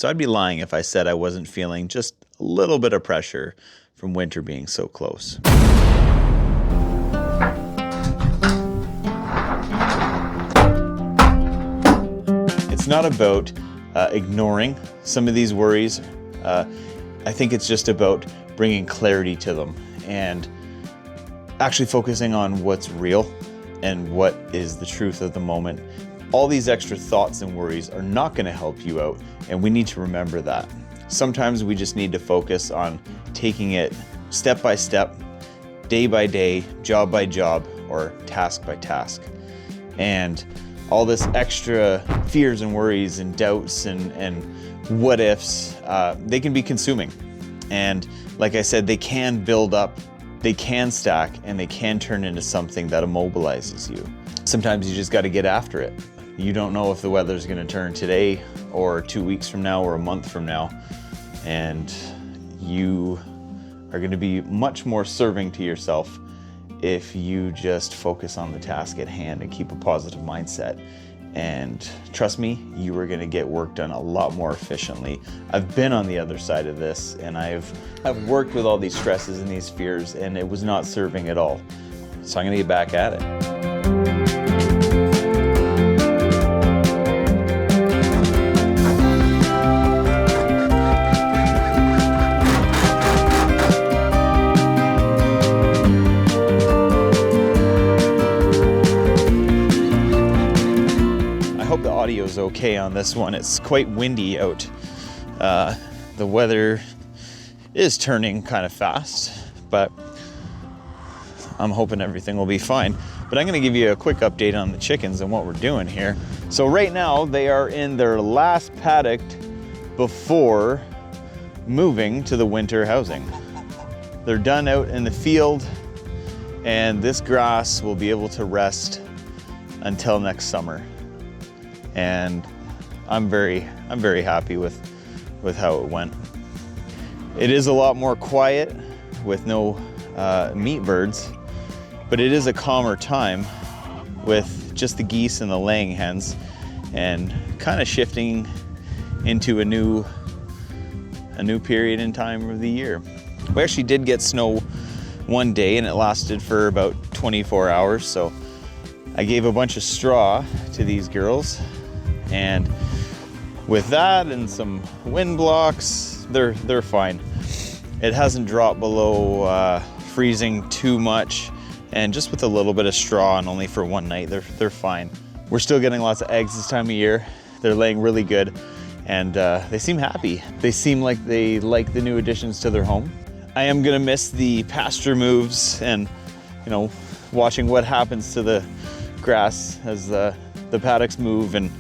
So I'd be lying if I said I wasn't feeling just a little bit of pressure from winter being so close. It's not about ignoring some of these worries. I think it's just about bringing clarity to them and actually focusing on what's real and what is the truth of the moment. All these extra thoughts and worries are not going to help you out, and we need to remember that. Sometimes we just need to focus on taking it step by step, day by day, job by job, or task by task. And all this extra fears and worries and doubts and what ifs, they can be consuming. And like I said, they can build up, they can stack, and they can turn into something that immobilizes you. Sometimes you just got to get after it. You don't know if the weather's going to turn today or 2 weeks from now or a month from now. And you are going to be much more serving to yourself if you just focus on the task at hand and keep a positive mindset. And trust me, you are going to get work done a lot more efficiently. I've been on the other side of this, and I've worked with all these stresses and these fears, and it was not serving at all. So I'm going to get back at it. Audio is okay on this one. It's quite windy out. The weather is turning kind of fast, but I'm hoping everything will be fine. But I'm going to give you a quick update on the chickens and what we're doing here. So right now they are in their last paddock before moving to the winter housing. They're done out in the field, and this grass will be able to rest until next summer. And I'm very happy with how it went. It is a lot more quiet with no meat birds, but it is a calmer time with just the geese and the laying hens, and kind of shifting into a new period in time of the year. We actually did get snow one day, and it lasted for about 24 hours. So I gave a bunch of straw to these girls. And with that and some wind blocks, they're fine. It hasn't dropped below freezing too much, and just with a little bit of straw and only for one night, they're fine. We're still getting lots of eggs this time of year. They're laying really good, and they seem happy. They seem like they like the new additions to their home. I am gonna miss the pasture moves and, you know, watching what happens to the grass as the paddocks move, and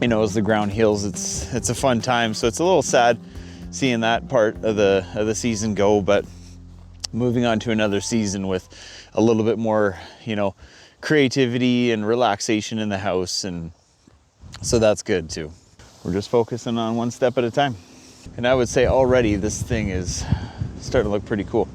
you know, as the ground heals. It's a fun time. So it's a little sad seeing that part of the season go, but moving on to another season with a little bit more, you know, creativity and relaxation in the house, and so that's good too. We're just focusing on one step at a time. And I would say already this thing is starting to look pretty cool.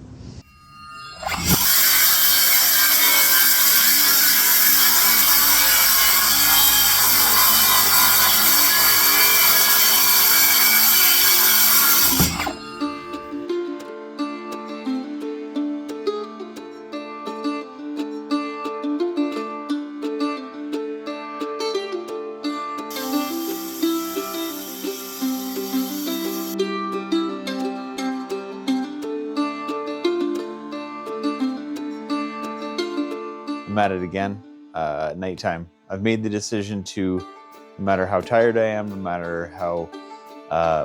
I'm at it again at nighttime. I've made the decision to, no matter how tired I am, no matter how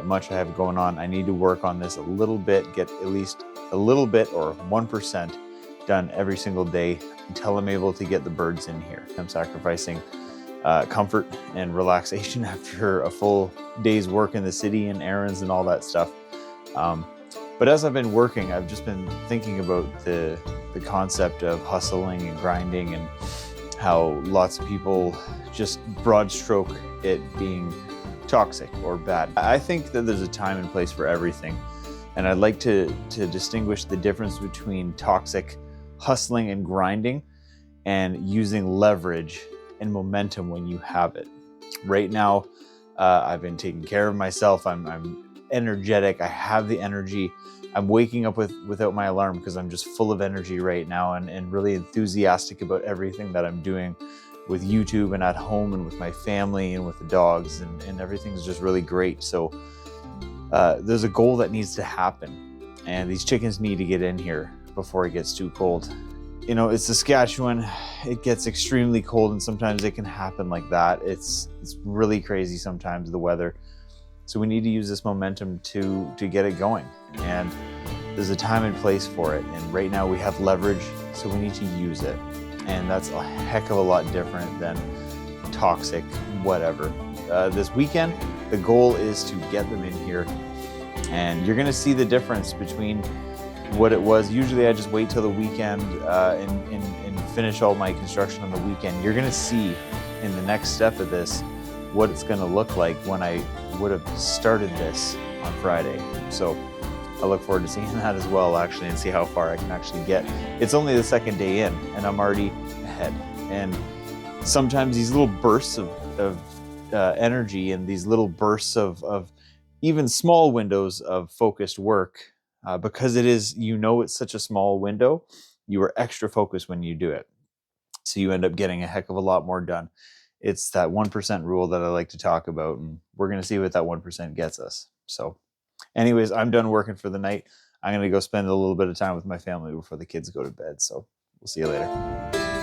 much I have going on, I need to work on this a little bit, get at least a little bit or 1% done every single day until I'm able to get the birds in here. I'm sacrificing comfort and relaxation after a full day's work in the city and errands and all that stuff. But as I've been working, I've just been thinking about the concept of hustling and grinding, and how lots of people just broad stroke it being toxic or bad. I think that there's a time and place for everything. And I'd like to distinguish the difference between toxic hustling and grinding and using leverage and momentum when you have it. Right now, I've been taking care of myself. I'm energetic. I have the energy. I'm waking up without my alarm because I'm just full of energy right now, and really enthusiastic about everything that I'm doing with YouTube and at home and with my family and with the dogs, and everything's just really great. So there's a goal that needs to happen, and these chickens need to get in here before it gets too cold. You know, it's Saskatchewan. It gets extremely cold, and sometimes it can happen like that. It's really crazy sometimes, the weather. So we need to use this momentum to get it going. And there's a time and place for it. And right now we have leverage, so we need to use it. And that's a heck of a lot different than toxic whatever. This weekend, the goal is to get them in here. And you're gonna see the difference between what it was. Usually I just wait till the weekend and finish all my construction on the weekend. You're gonna see in the next step of this what it's gonna look like when I would have started this on Friday. So I look forward to seeing that as well, actually, and see how far I can actually get. It's only the second day in and I'm already ahead. And sometimes these little bursts of energy and these little bursts of even small windows of focused work, because it is, you know, it's such a small window, you are extra focused when you do it. So you end up getting a heck of a lot more done. It's that 1% rule that I like to talk about, and we're going to see what that 1% gets us. So anyways, I'm done working for the night. I'm going to go spend a little bit of time with my family before the kids go to bed. So we'll see you later.